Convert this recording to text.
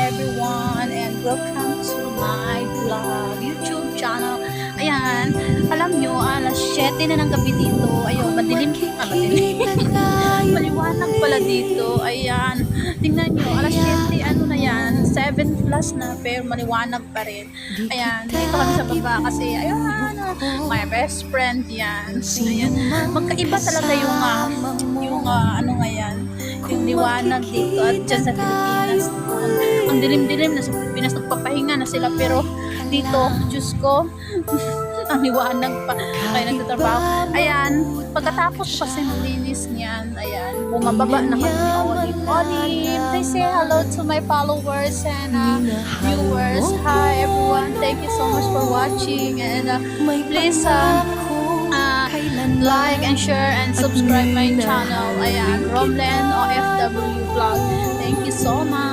everyone and welcome to my vlog, YouTube channel. Ayan, alam nyo, alas 7 na ng gabi dito. Ayun, madilim. Maliwanag pala dito. Ayan, tingnan nyo, alas 7, ano na yan, 7 plus na, pero maliwanag pa rin. Ayan, dito kami sa baba kasi, ayan, my best friend yan. Ayan, magkaiba talaga yung ano nga yan, yung liwanag dito at dyan sa Pilipinas. Ang dilim-dilim na sa Pilipinas, nagpapahinga na sila, pero dito, Diyos ko, ang liwanag pa, kaya nagtatrabaho. Ayan, pagkatapos kasi malinis niyan, ayan, bumababa na kami ni Olive. Olive, please say hello to my followers and viewers. Hi everyone, thank you so much for watching, and please like and share and subscribe my channel. Ayan, Romlen OFW Vlog. Thank you so much.